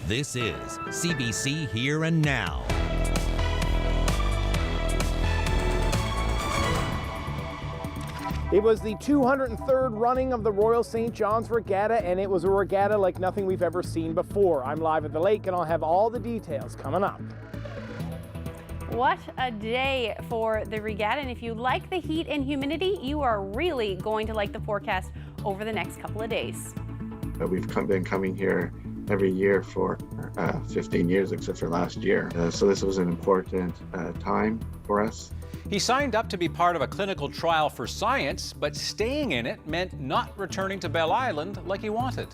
This is CBC Here and Now. It was the 203rd running of the Royal St. John's Regatta, and it was a regatta like nothing we've ever seen before. I'm live at the lake, and I'll have all the details coming up. What a day for the regatta, and if you like the heat and humidity, you are really going to like the forecast over the next couple of days. We've been coming here every year for 15 years, except for last year. So this was an important time for us. He signed up to be part of a clinical trial for science, but staying in it meant not returning to Bell Island like he wanted.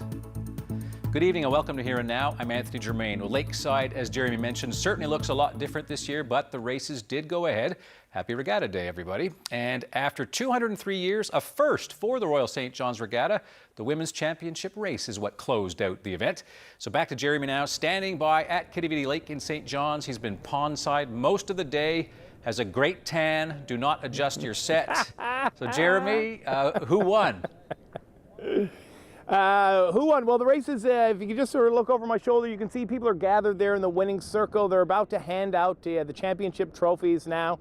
Good evening and welcome to Here and Now. I'm Anthony Germain. Well, Lakeside, as Jeremy mentioned, certainly looks a lot different this year, but the races did go ahead. Happy Regatta Day, everybody. And after 203 years, a first for the Royal St. John's Regatta, the Women's Championship race is what closed out the event. So back to Jeremy now, standing by at Quidi Vidi Lake in St. John's. He's been pondside most of the day, has a great tan. Do not adjust your set. So Jeremy, who won? Who won? Well, the races, if you can just sort of look over my shoulder, you can see people are gathered there in the winning circle. They're about to hand out the championship trophies now.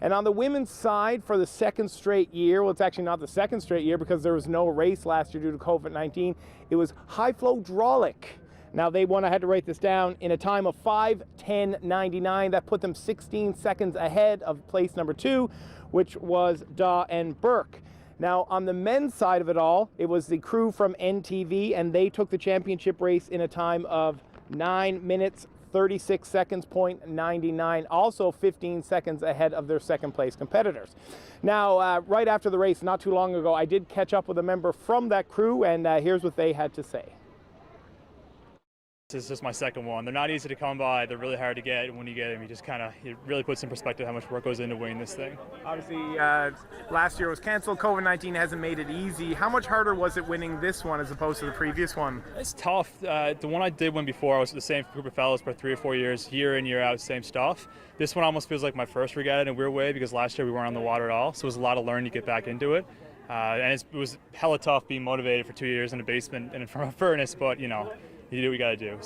And on the women's side, for the second straight year, well, it's actually not the second straight year because there was no race last year due to COVID-19, it was high flow drawlick. Now they won, I had to write this down, in a time of 5:10.99. That put them 16 seconds ahead of place number 2, which was Daw and Burke. Now, on the men's side of it all, it was the crew from NTV, and they took the championship race in a time of 9 minutes, 36 seconds, .99, also 15 seconds ahead of their second place competitors. Now, right after the race, not too long ago, I did catch up with a member from that crew, and here's what they had to say. This is just my second one. They're not easy to come by. They're really hard to get, and when you get them, it really puts in perspective how much work goes into winning this thing. Obviously, last year was canceled. COVID-19 hasn't made it easy. How much harder was it winning this one as opposed to the previous one? It's tough. The one I did win before, I was with the same group of fellows for 3 or 4 years, year in, year out, same stuff. This one almost feels like my first regatta in a weird way because last year we weren't on the water at all, so it was a lot of learning to get back into it. And it was hella tough being motivated for 2 years in a basement and in front of a furnace, but you do what you got to do.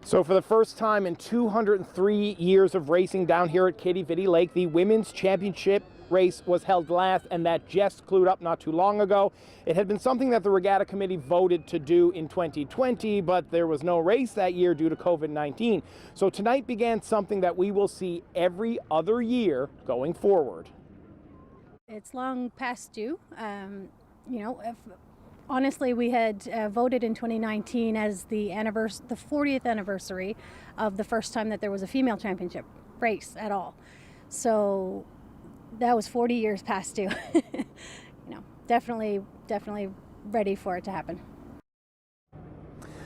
So for the first time in 203 years of racing down here at Quidi Vidi Lake, the women's championship race was held last, and that just clued up not too long ago. It had been something that the regatta committee voted to do in 2020, but there was no race that year due to COVID-19. So tonight began something that we will see every other year going forward. It's long past due. Honestly, we had voted in 2019 as the 40th anniversary of the first time that there was a female championship race at all. So that was 40 years past due. Definitely ready for it to happen.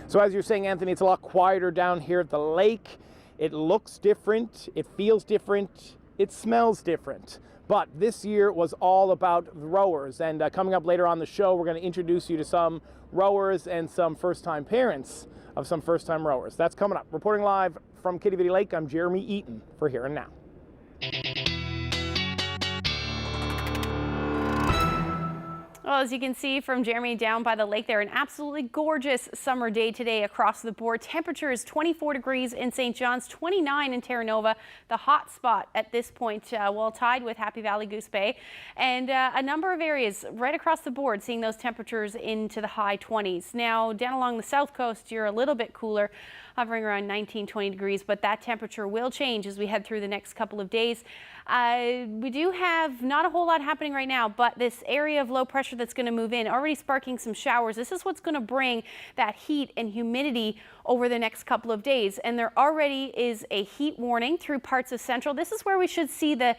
So as you're saying, Anthony, it's a lot quieter down here at the lake. It looks different, it feels different, it smells different. But this year was all about the rowers, and coming up later on the show, we're going to introduce you to some rowers and some first-time parents of some first-time rowers. That's coming up. Reporting live from Quidi Vidi Lake, I'm Jeremy Eaton for Here and Now. Well, as you can see from Jeremy down by the lake there, an absolutely gorgeous summer day today across the board. Temperature is 24 degrees in St. John's, 29 in Terra Nova. The hot spot at this point, well, tied with Happy Valley Goose Bay, and a number of areas right across the board seeing those temperatures into the high 20s. Now, down along the south coast, you're a little bit cooler, hovering around 19, 20 degrees, but that temperature will change as we head through the next couple of days. We do have not a whole lot happening right now, but this area of low pressure that's going to move in, already sparking some showers. This is what's going to bring that heat and humidity over the next couple of days. And there already is a heat warning through parts of central. This is where we should see the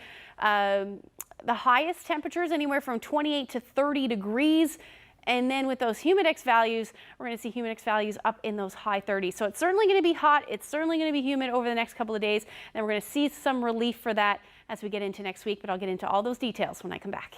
highest temperatures, anywhere from 28 to 30 degrees. And then with those humidex values, we're going to see humidex values up in those high 30s. So it's certainly going to be hot. It's certainly going to be humid over the next couple of days. And we're going to see some relief for that as we get into next week. But I'll get into all those details when I come back.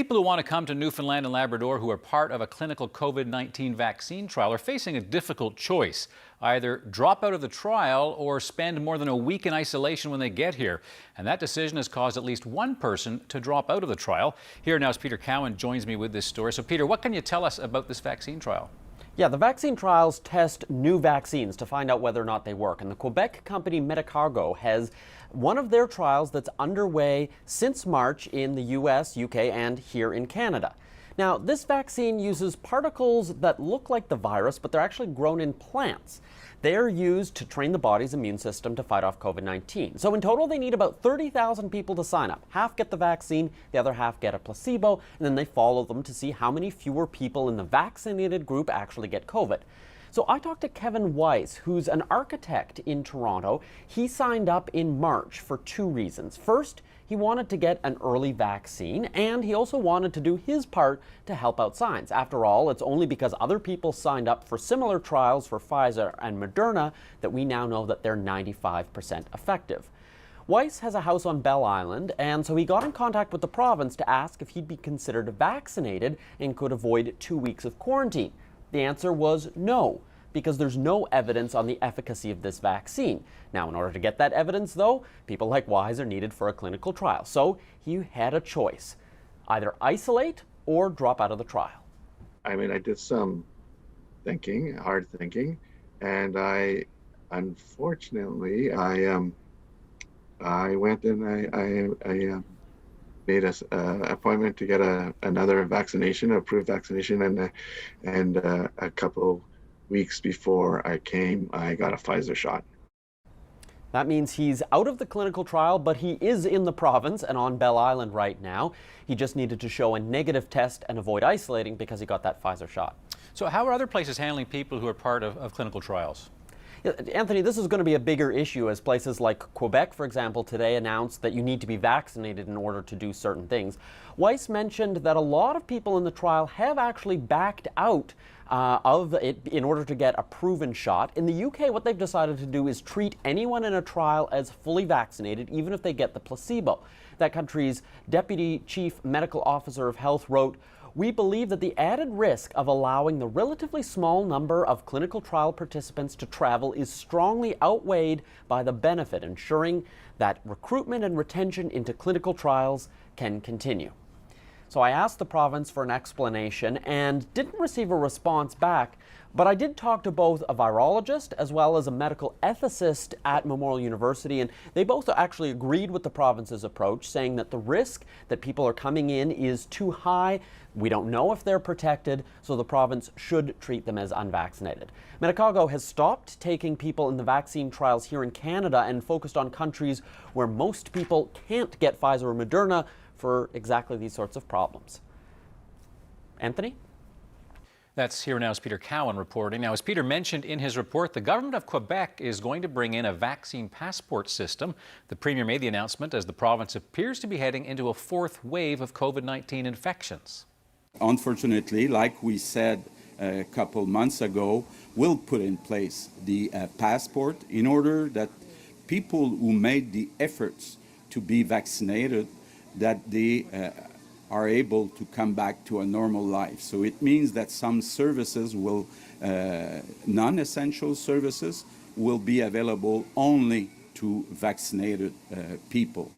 People who want to come to Newfoundland and Labrador who are part of a clinical COVID-19 vaccine trial are facing a difficult choice. Either drop out of the trial or spend more than a week in isolation when they get here. And that decision has caused at least one person to drop out of the trial. Here now is Peter Cowan joins me with this story. So Peter, what can you tell us about this vaccine trial? Yeah, the vaccine trials test new vaccines to find out whether or not they work. And the Quebec company Medicago has one of their trials that's underway since March in the US, UK, and here in Canada. Now, this vaccine uses particles that look like the virus, but they're actually grown in plants. They're used to train the body's immune system to fight off COVID-19. So in total, they need about 30,000 people to sign up. Half get the vaccine, the other half get a placebo, and then they follow them to see how many fewer people in the vaccinated group actually get COVID. So I talked to Kevin Weiss, who's an architect in Toronto. He signed up in March for two reasons. First, he wanted to get an early vaccine, and he also wanted to do his part to help out science. After all, it's only because other people signed up for similar trials for Pfizer and Moderna that we now know that they're 95% effective. Weiss has a house on Bell Island, and so he got in contact with the province to ask if he'd be considered vaccinated and could avoid 2 weeks of quarantine. The answer was no, because there's no evidence on the efficacy of this vaccine. Now, in order to get that evidence, though, people like Weiss are needed for a clinical trial. So he had a choice, either isolate or drop out of the trial. I mean, I did some thinking, hard thinking, and unfortunately, I went and I made an appointment to get another vaccination, approved vaccination, and a couple weeks before I came, I got a Pfizer shot. That means he's out of the clinical trial, but he is in the province and on Bell Island right now. He just needed to show a negative test and avoid isolating because he got that Pfizer shot. So how are other places handling people who are part of clinical trials? Anthony, this is going to be a bigger issue as places like Quebec, for example, today announced that you need to be vaccinated in order to do certain things. Weiss mentioned that a lot of people in the trial have actually backed out of it in order to get a proven shot. In the UK, what they've decided to do is treat anyone in a trial as fully vaccinated, even if they get the placebo. That country's Deputy Chief Medical Officer of Health wrote, "We believe that the added risk of allowing the relatively small number of clinical trial participants to travel is strongly outweighed by the benefit, ensuring that recruitment and retention into clinical trials can continue." So I asked the province for an explanation and didn't receive a response back, but I did talk to both a virologist as well as a medical ethicist at Memorial University, and they both actually agreed with the province's approach, saying that the risk that people are coming in is too high. We don't know if they're protected, so the province should treat them as unvaccinated. Medicago has stopped taking people in the vaccine trials here in Canada and focused on countries where most people can't get Pfizer or Moderna for exactly these sorts of problems. Anthony? That's Here Now's Peter Cowan reporting. Now, as Peter mentioned in his report, the government of Quebec is going to bring in a vaccine passport system. The Premier made the announcement as the province appears to be heading into a fourth wave of COVID-19 infections. Unfortunately, like we said a couple months ago, we'll put in place the passport in order that people who made the efforts to be vaccinated, that they are able to come back to a normal life. So it means that some services will, non-essential services, will be available only to vaccinated people.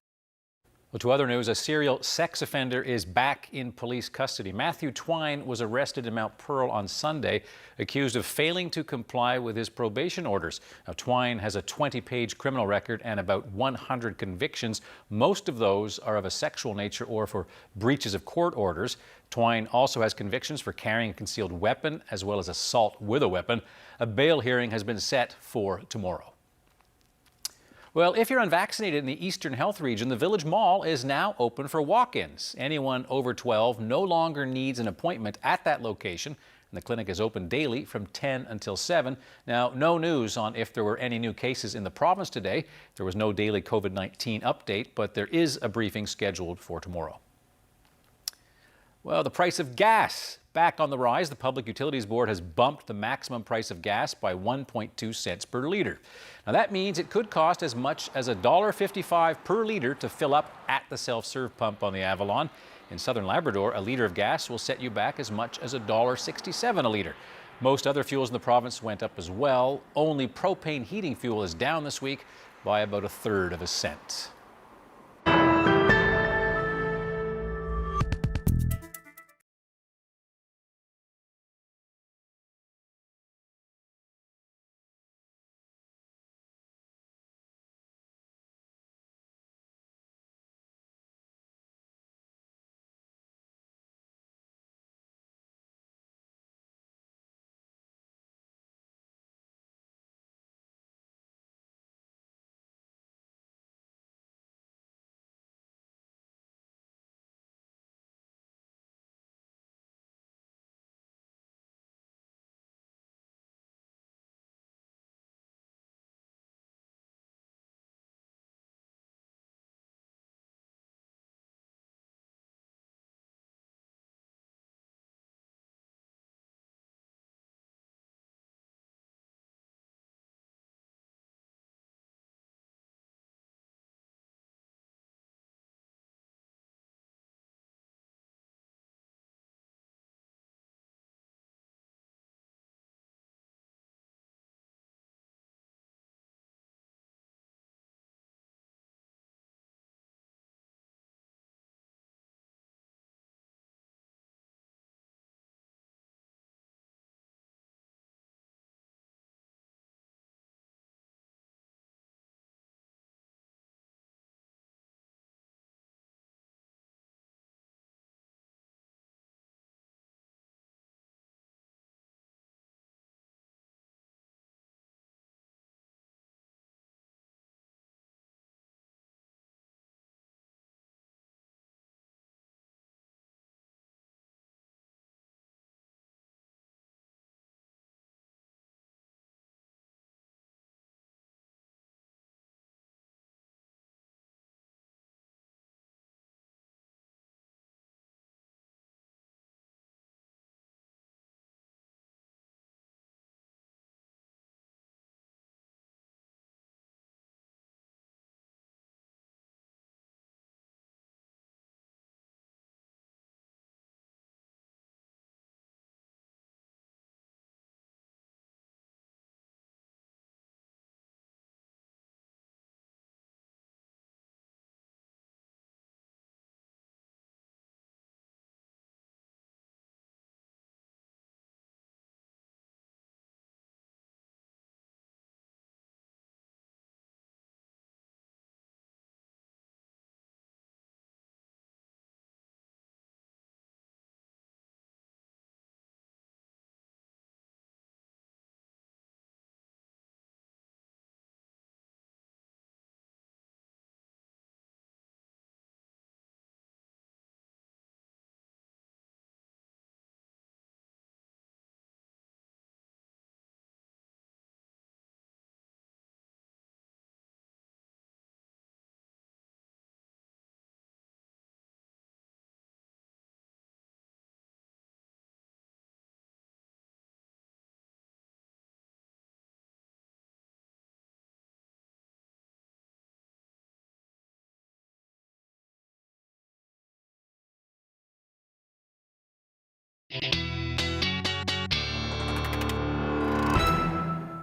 Well, to other news, a serial sex offender is back in police custody. Matthew Twine was arrested in Mount Pearl on Sunday, accused of failing to comply with his probation orders. Now, Twine has a 20-page criminal record and about 100 convictions. Most of those are of a sexual nature or for breaches of court orders. Twine also has convictions for carrying a concealed weapon as well as assault with a weapon. A bail hearing has been set for tomorrow. Well, if you're unvaccinated in the Eastern Health Region, the Village Mall is now open for walk-ins. Anyone over 12 no longer needs an appointment at that location, and the clinic is open daily from 10 until 7. Now, no news on if there were any new cases in the province today. There was no daily COVID-19 update, but there is a briefing scheduled for tomorrow. Well, the price of gas back on the rise. The Public Utilities Board has bumped the maximum price of gas by 1.2 cents per litre. Now that means it could cost as much as $1.55 per litre to fill up at the self-serve pump on the Avalon. In southern Labrador, a litre of gas will set you back as much as $1.67 a litre. Most other fuels in the province went up as well. Only propane heating fuel is down this week by about 1/3 of a cent.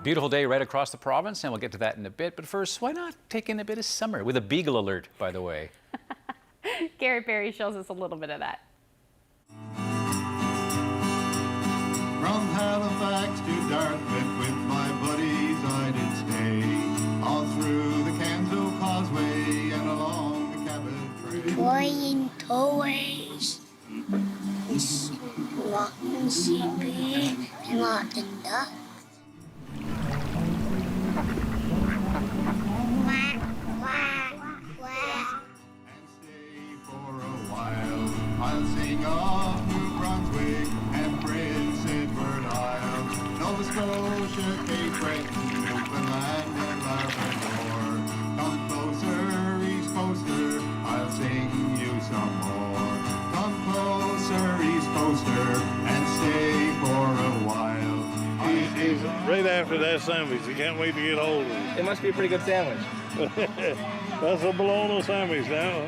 Beautiful day right across the province, and we'll get to that in a bit. But first, why not take in a bit of summer with a beagle alert, by the way? Garrett Berry shows us a little bit of that. From Halifax to Dartmouth with my buddies I did stay, all through the Canso Causeway and along the Cabot Trail. Flying toys, walking CB, and walking duck. I'll sing of New Brunswick and Prince Edward Isle, Nova Scotia, Cape Breton, Newfoundland and Labrador. Come closer, East Coaster, I'll sing you some more. Come closer, East Coaster, and stay for a while. He's right after that sandwich. He can't wait to get hold of it. It must be a pretty good sandwich. That's a bologna sandwich now.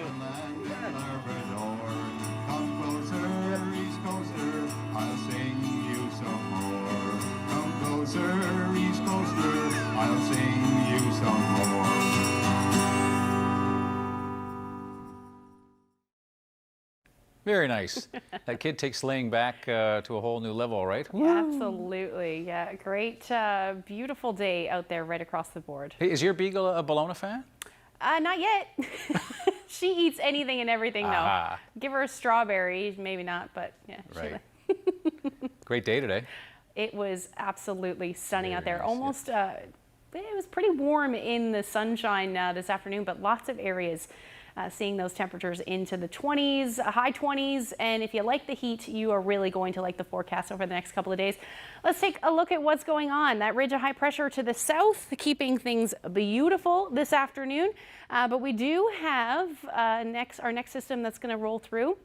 Very nice. That kid takes sleighing back to a whole new level, right? Yeah, absolutely. Yeah, great, beautiful day out there right across the board. Hey, is your beagle a Bologna fan? Not yet. She eats anything and everything, though. Give her a strawberry, maybe not, but yeah. Right. Great day today. It was absolutely stunning out there. Nice, Almost, it was pretty warm in the sunshine this afternoon, but lots of areas seeing those temperatures into the 20s, high 20s. And if you like the heat, you are really going to like the forecast over the next couple of days. Let's take a look at what's going on. That ridge of high pressure to the south, keeping things beautiful this afternoon. But we do have our next system that's going to roll through.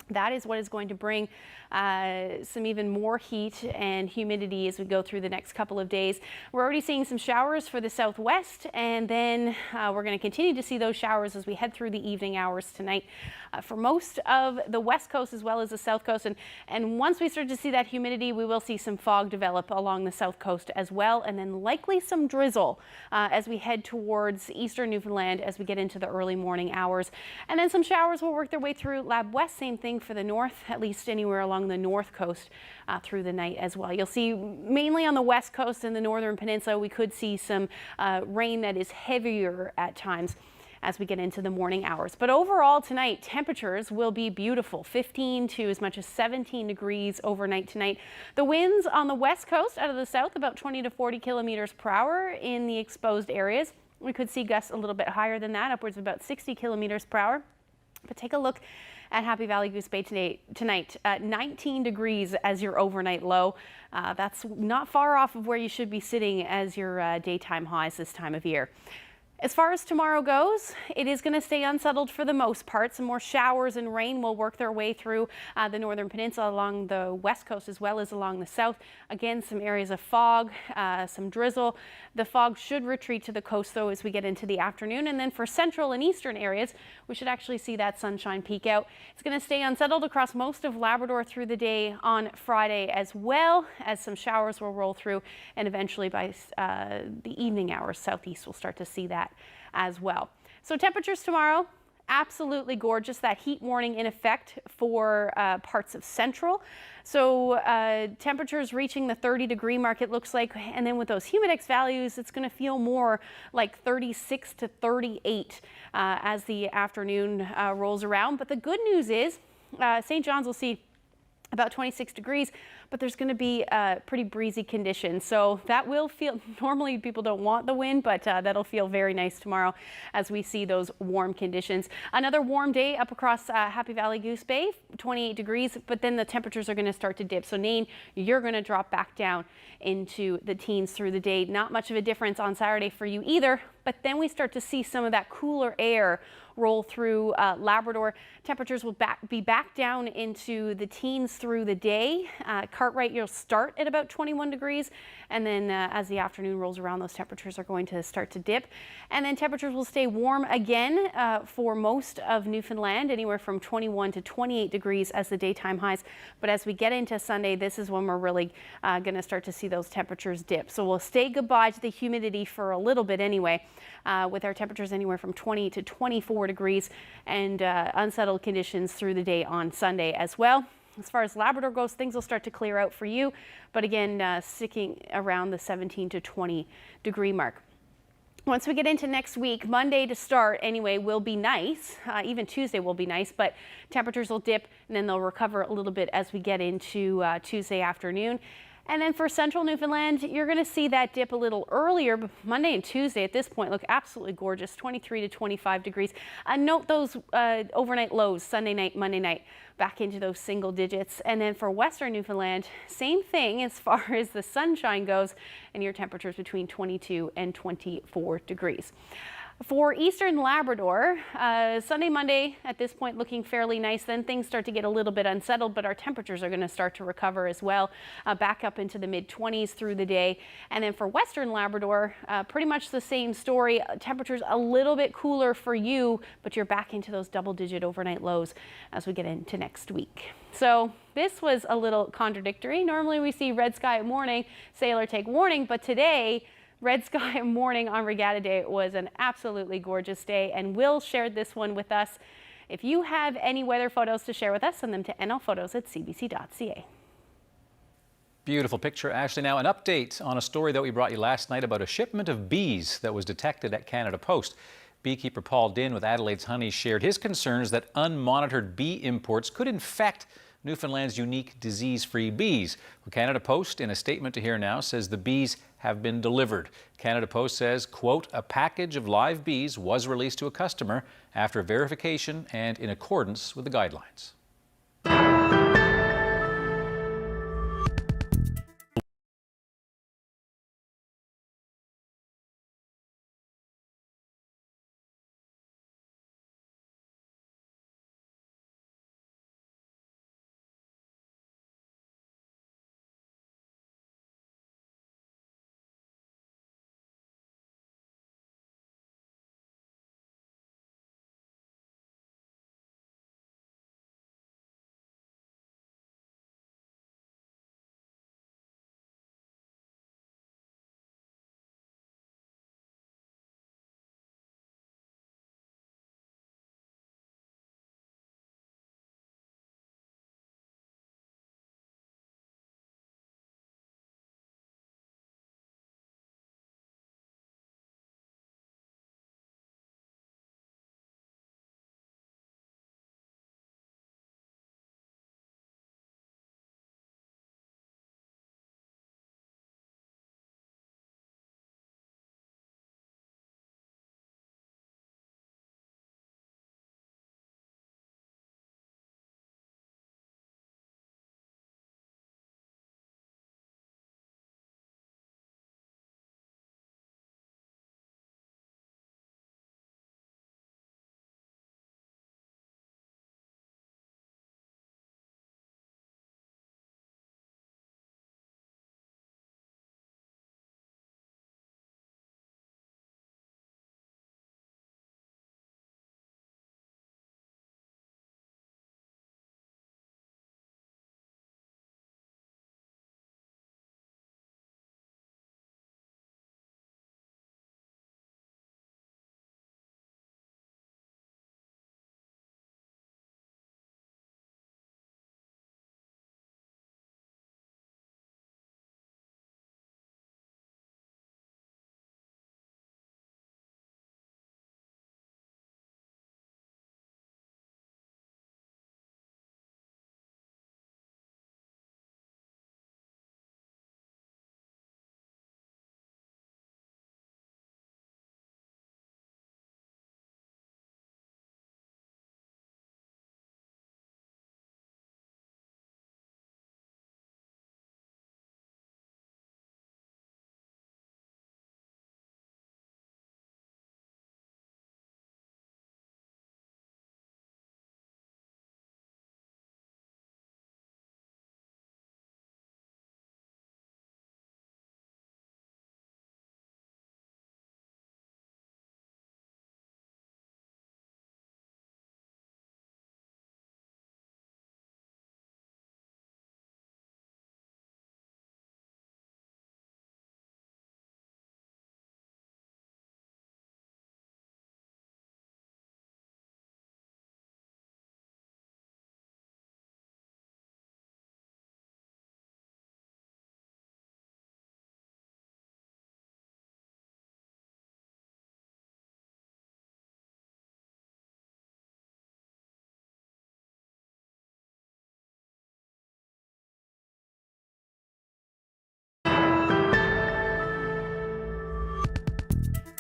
That is what is going to bring some even more heat and humidity as we go through the next couple of days. We're already seeing some showers for the southwest, and then we're going to continue to see those showers as we head through the evening hours tonight for most of the west coast as well as the south coast. And once we start to see that humidity, we will see some fog develop along the south coast as well, and then likely some drizzle as we head towards eastern Newfoundland as we get into the early morning hours. And then some showers will work their way through Lab West. Same thing for the north, at least anywhere along the north coast through the night as well. You'll see mainly on the west coast and the northern peninsula, we could see some rain that is heavier at times as we get into the morning hours. But overall tonight, temperatures will be beautiful, 15 to as much as 17 degrees overnight tonight. The winds on the west coast out of the south about 20 to 40 kilometers per hour in the exposed areas. We could see gusts a little bit higher than that, upwards of about 60 kilometers per hour. But take a look at Happy Valley Goose Bay tonight, 19 degrees as your overnight low. That's not far off of where you should be sitting as your daytime highs this time of year. As far as tomorrow goes, it is going to stay unsettled for the most part. Some more showers and rain will work their way through the northern peninsula along the west coast as well as along the south. Again, some areas of fog, some drizzle. The fog should retreat to the coast though as we get into the afternoon. And then for central and eastern areas, we should actually see that sunshine peak out. It's going to stay unsettled across most of Labrador through the day on Friday as well, as some showers will roll through, and eventually by the evening hours, southeast will start to see that as well. So temperatures tomorrow, absolutely gorgeous. That heat warning in effect for parts of central. So temperatures reaching the 30-degree mark, it looks like, and then with those humidex values, it's going to feel more like 36 to 38 as the afternoon rolls around. But the good news is St. John's will see about 26 degrees, but there's going to be pretty breezy conditions. So that will feel, normally people don't want the wind, but that'll feel very nice tomorrow as we see those warm conditions. Another warm day up across Happy Valley Goose Bay, 28 degrees, but then the temperatures are going to start to dip. So Nain, you're going to drop back down into the teens through the day. Not much of a difference on Saturday for you either, but then we start to see some of that cooler air roll through Labrador. Temperatures will be back down into the teens through the day. Cartwright, you'll start at about 21 degrees, and then as the afternoon rolls around, those temperatures are going to start to dip. And then temperatures will stay warm again for most of Newfoundland, anywhere from 21 to 28 degrees as the daytime highs. But as we get into Sunday, this is when we're really going to start to see those temperatures dip. So we'll say goodbye to the humidity for a little bit anyway, with our temperatures anywhere from 20 to 24 degrees and unsettled conditions through the day on Sunday as well. As far as Labrador goes, things will start to clear out for you, but again, sticking around the 17 to 20 degree mark. Once we get into next week, Monday to start anyway will be nice. Even Tuesday will be nice, but temperatures will dip and then they'll recover a little bit as we get into Tuesday afternoon. And then for central Newfoundland, you're going to see that dip a little earlier, but Monday and Tuesday at this point look absolutely gorgeous, 23 to 25 degrees. Note those overnight lows, Sunday night, Monday night, back into those single digits. And then for western Newfoundland, same thing as far as the sunshine goes, and your temperatures between 22 and 24 degrees. For eastern Labrador, Sunday, Monday at this point looking fairly nice. Then things start to get a little bit unsettled, but our temperatures are going to start to recover as well, back up into the mid-20s through the day. And then for western Labrador, pretty much the same story. Temperatures a little bit cooler for you, but you're back into those double-digit overnight lows as we get into next week. So this was a little contradictory. Normally we see red sky at morning, sailor take warning, but today, red sky morning on Regatta Day was an absolutely gorgeous day, and Will shared this one with us If you have any weather photos to share with us, send them to nlphotos@cbc.ca. Beautiful picture, Ashley. Now, an update on a story that we brought you last night about a shipment of bees that was detected at Canada Post. Beekeeper Paul Dinn with Adelaide's Honey shared his concerns that unmonitored bee imports could infect Newfoundland's unique disease-free bees. Well, Canada Post, in a statement to Here Now, says the bees have been delivered. Canada Post says, quote, a package of live bees was released to a customer after verification and in accordance with the guidelines.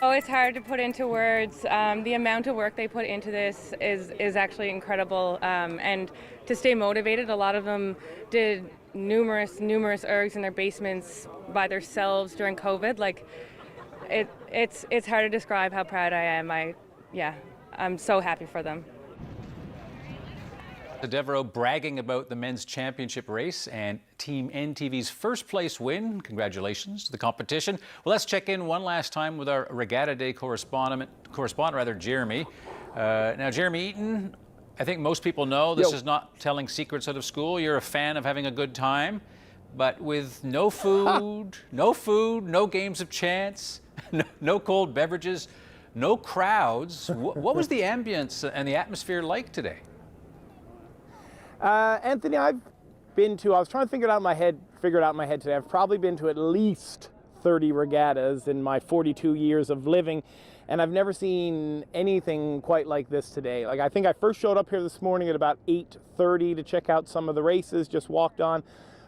Oh, it's hard to put into words. The amount of work they put into this is actually incredible. And to stay motivated, a lot of them did numerous ergs in their basements by themselves during COVID. Like, it's hard to describe how proud I am. I'm so happy for them. Devereaux bragging about the men's championship race and Team NTV's first place win. Congratulations to the competition. Well, let's check in one last time with our Regatta Day correspondent, Jeremy. Now, Jeremy Eaton, I think most people know this is not telling secrets out of school. You're a fan of having a good time, but with no food, no games of chance, no cold beverages. no crowds. What was the ambience and the atmosphere like today? Anthony, I was trying to figure it out in my head today. I've probably been to at least 30 regattas in my 42 years of living, and I've never seen anything quite like this today. Like, I think I first showed up here this morning at about 8:30 to check out some of the races, just walked on,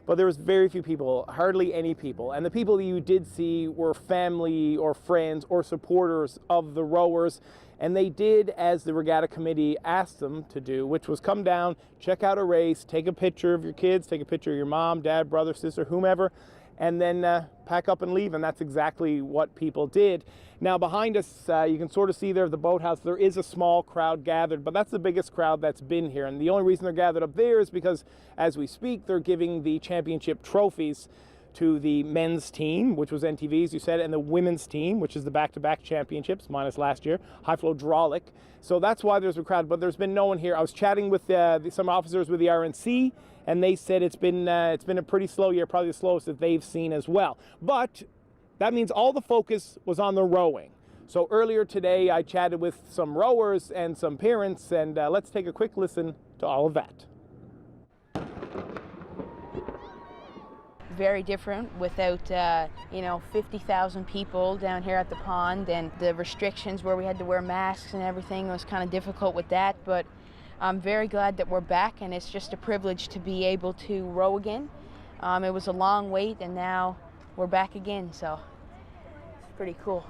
but there was very few people, hardly any people. And the people that you did see were family or friends or supporters of the rowers, and they did as the regatta committee asked them to do, which was come down, check out a race, take a picture of your kids, take a picture of your mom, dad, brother, sister, whomever, and then pack up and leave. And that's exactly what people did. Now behind us, you can sort of see there the boathouse. There is a small crowd gathered, but that's the biggest crowd that's been here. And the only reason they're gathered up there is because as we speak, they're giving the championship trophies to the men's team, which was NTV's, you said, and the women's team, which is the back-to-back championships, minus last year, high flow hydraulic. So that's why there's a crowd, but there's been no one here. I was chatting with some officers with the RNC, and they said it's been a pretty slow year, probably the slowest that they've seen as well. But that means all the focus was on the rowing. So earlier today, I chatted with some rowers and some parents, and let's take a quick listen to all of that. Very different without 50,000 people down here at the pond, and the restrictions where we had to wear masks and everything was kind of difficult with that, but I'm very glad that we're back, and it's just a privilege to be able to row again. It was a long wait, and now we're back again, so it's pretty cool.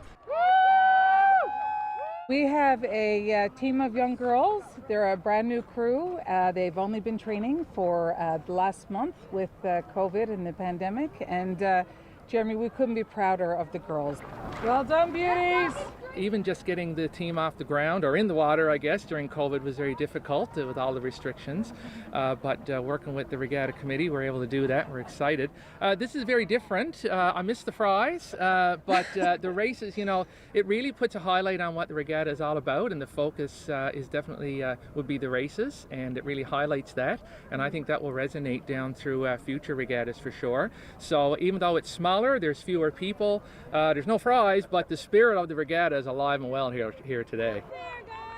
We have a team of young girls. They're a brand new crew. They've only been training for the last month with COVID and the pandemic. And Jeremy, we couldn't be prouder of the girls. Well done, beauties! Even just getting the team off the ground, or in the water, I guess, during COVID was very difficult with all the restrictions. But working with the regatta committee, we're able to do that. We're excited. This is very different. I missed the fries, but the races, it really puts a highlight on what the regatta is all about, and the focus is definitely would be the races, and it really highlights that. And I think that will resonate down through future regattas for sure. So even though it's smaller, there's fewer people, there's no fries, but the spirit of the regatta is alive and well here today.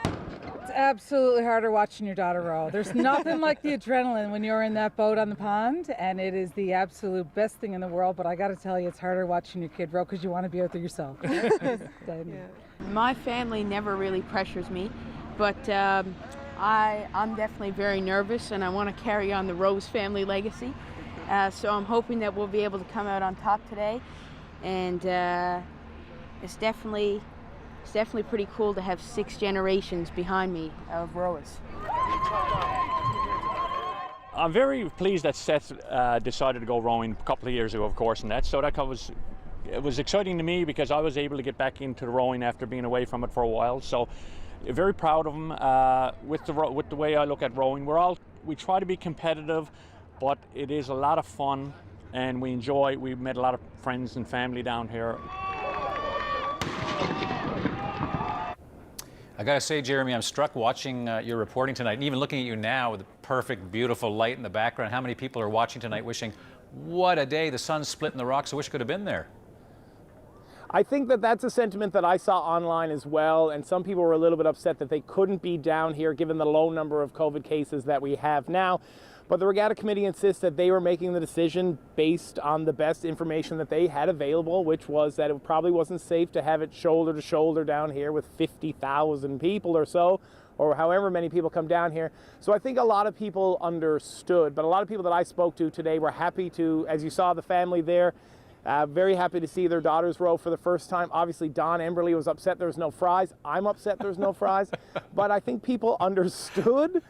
It's absolutely harder watching your daughter row. There's nothing like the adrenaline when you're in that boat on the pond, and it is the absolute best thing in the world, but I got to tell you, it's harder watching your kid row because you want to be out there yourself. My family never really pressures me, but I'm definitely very nervous, and I want to carry on the Rose family legacy. So I'm hoping that we'll be able to come out on top today, and it's definitely pretty cool to have 6 generations behind me of rowers. I'm very pleased that Seth decided to go rowing a couple of years ago, of course, and so it was exciting to me because I was able to get back into the rowing after being away from it for a while. So very proud of him with the way I look at rowing. We try to be competitive, but it is a lot of fun, and we met a lot of friends and family down here. I gotta say, Jeremy, I'm struck watching your reporting tonight, and even looking at you now with the perfect, beautiful light in the background. How many people are watching tonight wishing, what a day, the sun's splitting the rocks, I wish I could have been there. I think that that's a sentiment that I saw online as well, and some people were a little bit upset that they couldn't be down here given the low number of COVID cases that we have now. But the regatta committee insists that they were making the decision based on the best information that they had available, which was that it probably wasn't safe to have it shoulder to shoulder down here with 50,000 people or so, or however many people come down here. So I think a lot of people understood, but a lot of people that I spoke to today were happy to, as you saw the family there, very happy to see their daughters row for the first time. Obviously, Don Emberley was upset there was no fries. I'm upset there's no fries. But I think people understood,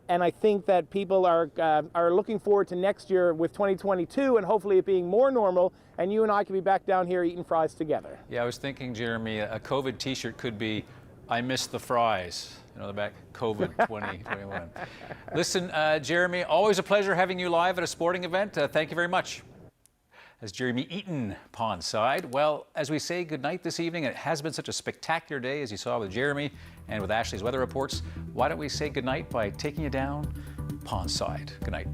and I think that people are looking forward to next year with 2022, and hopefully it being more normal, and you and I can be back down here eating fries together. Yeah, I was thinking, Jeremy, a COVID t-shirt could be, I missed the fries. The back, COVID 2021. Listen, Jeremy, always a pleasure having you live at a sporting event. Thank you very much. As Jeremy Eaton pondside. Well, as we say goodnight this evening, it has been such a spectacular day, as you saw with Jeremy and with Ashley's weather reports. Why don't we say goodnight by taking you down pondside? Good night.